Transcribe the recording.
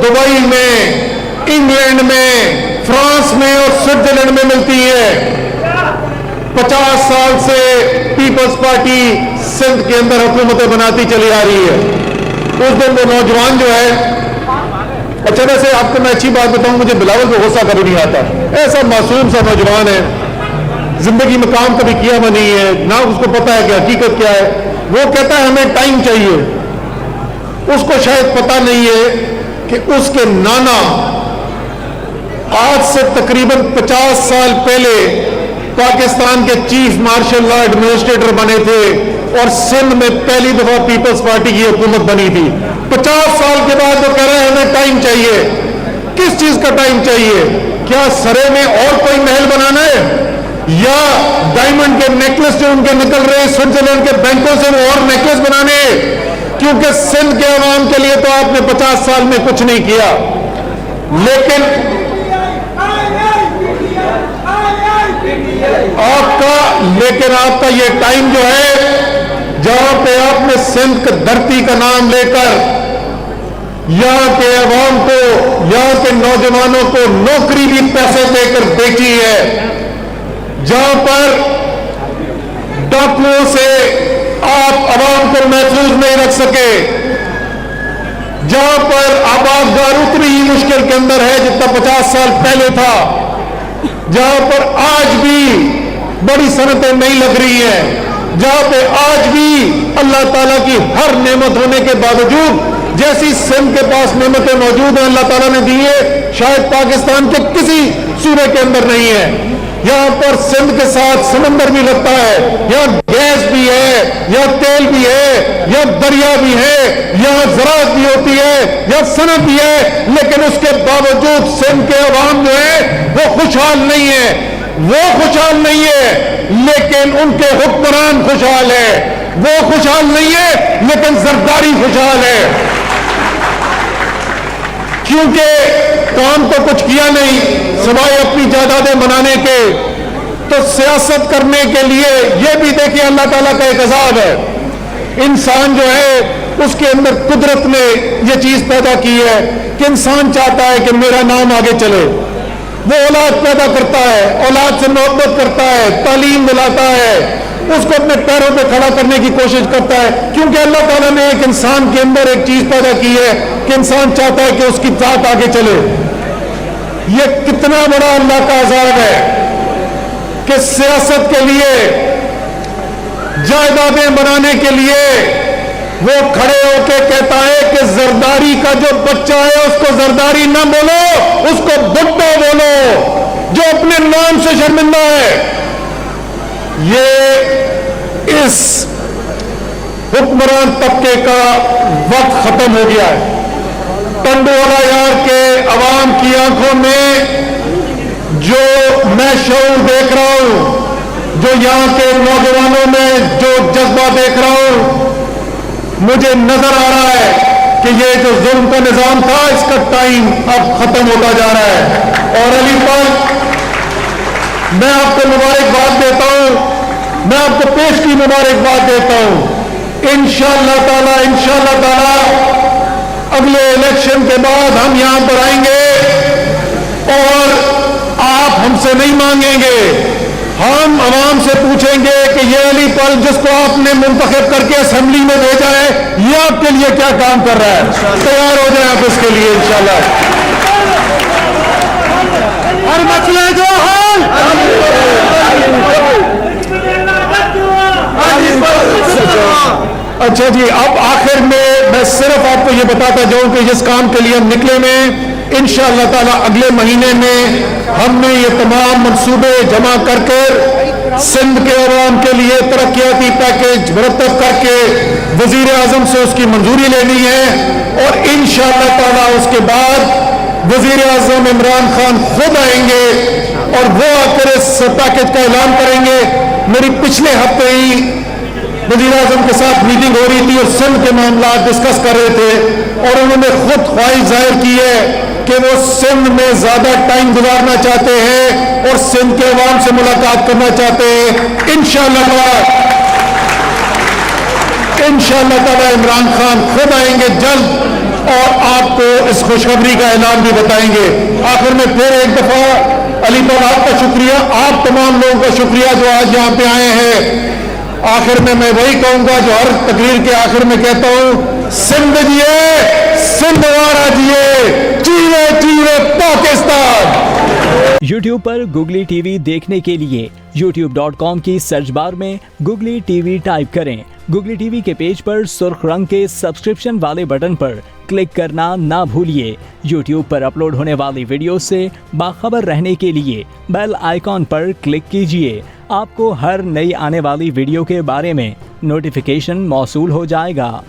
Dubai में, England में, France में और स्विट्जरलैंड में मिलती है। 50 साल से पीपल्स पार्टी सिंध के अंदर हुकूमतें बनाती चली आ रही है। उस दिन वो नौजवान जो है, अच्छा वैसे आपको मैं अच्छी बात बताऊं, मुझे बिलावल को गुस्सा कभी नहीं आता। ऐसा मासूम सा नौजवान है, जिंदगी में काम कभी किया हुआ नहीं है, ना उसको पता है कि हकीकत क्या है। वो कहता है हमें टाइम चाहिए। उसको शायद पता नहीं है कि उसके नाना आज से तकरीबन 50 साल पहले पाकिस्तान के चीफ मार्शल लॉ एडमिनिस्ट्रेटर बने थे और सिंध में पहली दफा पीपल्स पार्टी की हुकूमत बनी थी। 50 साल के बाद वो कह रहे हैं हमें टाइम चाहिए। किस चीज का टाइम चाहिए? क्या सरे में और कोई महल बनाना है, या डायमंड के नेकलेस जो उनके निकल रहे हैं स्विट्जरलैंड के बैंकों से वो और नेकलेस बनाने? क्योंकि सिंध के अवाम के लिए तो आपने 50 साल में कुछ नहीं किया। लेकिन आपका ये टाइम जो है, जहां पे आपने सिंध की धरती का नाम लेकर यहां के अवाम को, यहां के नौजवानों को नौकरी भी पैसे देकर बेची है, जहां पर डाकुओं से आप अवाम को महफूज नहीं रख सके, जहां पर आबादगार उतनी ही मुश्किल के अंदर है जितना 50 साल पहले था, जहां पर आज भी बड़ी सनतें नहीं लग रही हैं, जहां पे आज भी अल्लाह ताला की हर नेमत होने के बावजूद, जैसी सिंध के पास नेमतें मौजूद हैं अल्लाह ताला ने दी है, शायद पाकिस्तान के किसी सूबे के अंदर नहीं है। यहां पर सिंध के साथ समंदर भी लगता है, यहां गैस भी है, यहां तेल भी है, यहां दरिया भी है, यहां ज़राअत भी होती है, यहां सनत भी है, लेकिन उसके बावजूद सिंध के अवाम जो है वो खुशहाल नहीं है। वो खुशहाल नहीं है लेकिन उनके हुक्मरान खुशहाल है। वो खुशहाल नहीं है लेकिन जरदारी खुशहाल है, क्योंकि काम तो कुछ किया नहीं सिवाय अपनी जायदादें बनाने के। तो सियासत करने के लिए ये भी देखिए अल्लाह ताला का एक अज़ाब है। इंसान जो है उसके अंदर कुदरत ने ये चीज पैदा की है कि इंसान चाहता है कि मेरा नाम आगे चले। वो औलाद पैदा करता है, औलाद से मोहब्बत करता है, तालीम दिलाता है, उसको अपने पैरों पे खड़ा करने की कोशिश करता है, क्योंकि अल्लाह ताला ने एक इंसान के अंदर एक चीज पैदा की है कि इंसान चाहता है कि उसकी जात आगे चले। ये कितना बड़ा अल्लाह का अज़ाब है कि सियासत के लिए, जायदादें बनाने के लिए वो खड़े होकर कहता है कि जरदारी का जो बच्चा है उसको जरदारी ना बोलो, उसको भुट्टो बोलो, जो अपने नाम से शर्मिंदा है। ये इस हुक्मरान तबके का वक्त खत्म हो गया है। टंडोला यार के अवाम की आंखों में जो मैं शऊर देख रहा हूं, जो यहां के नौजवानों में जो जज्बा देख रहा हूं, मुझे नजर आ रहा है कि ये जो जुल्म का निजाम था इसका टाइम अब खत्म होता जा रहा है। और अली पर मैं आपको मुबारकबाद देता हूं, मैं आपको पेश की मुबारकबाद देता हूं। इंशाअल्लाह ताला अगले इलेक्शन के बाद हम यहां पर आएंगे और आप हमसे नहीं मांगेंगे, हम अवाम से पूछेंगे कि ये अली पल जिसको आपने मुंतखब करके असेंबली में भेजा है, ये आपके लिए क्या काम कर रहा है। तैयार हो जाए आप इसके लिए इंशाल्लाह। हर मसले जो हल। अच्छा जी, अब आखिर में मैं सिर्फ आपको ये बताता जाऊं कि जिस काम के लिए हम निकले में इंशाअल्लाह ताला अगले महीने में हमने ये तमाम मंसूबे जमा कर सिंध के अवाम के लिए तरक्याती पैकेज मुरतब करके वजीर आजम से उसकी मंजूरी लेनी है। और इंशाअल्लाह ताला उसके बाद वजीर आजम इमरान खान खुद आएंगे और वो आकर इस पैकेज का ऐलान करेंगे। मेरी पिछले हफ्ते ही वजीर आजम के साथ मीटिंग हो रही थी और सिंध के मामला डिस्कस कर रहे थे और उन्होंने खुद ख्वाहिश जाहिर की है कि वो सिंध में ज्यादा टाइम गुजारना चाहते हैं और सिंध के अवाम से मुलाकात करना चाहते हैं। इंशाअल्लाह ताला इमरान खान खुद आएंगे जल्द और आपको इस खुशखबरी का ऐलान भी बताएंगे। आखिर में फिर एक दफा अली भाई आपका शुक्रिया, आप तमाम लोगों का शुक्रिया जो आज यहाँ पे आए हैं। आखिर में मैं वही कहूंगा जो हर तकरीर के आखिर में कहता हूं, सिंध जिए, सिंधवारा जिए, चीरे चीरे पाकिस्तान। YouTube पर गुगली टीवी देखने के लिए youtube.com की सर्च बार में गुगली टीवी टाइप करें। गुगली टीवी के पेज पर सुर्ख रंग के सब्सक्रिप्शन वाले बटन पर क्लिक करना ना भूलिए। YouTube पर अपलोड होने वाली वीडियो से बाखबर रहने के लिए बेल आइकॉन पर क्लिक कीजिए। आपको हर नई आने वाली वीडियो के बारे में नोटिफिकेशन मौसूल हो जाएगा।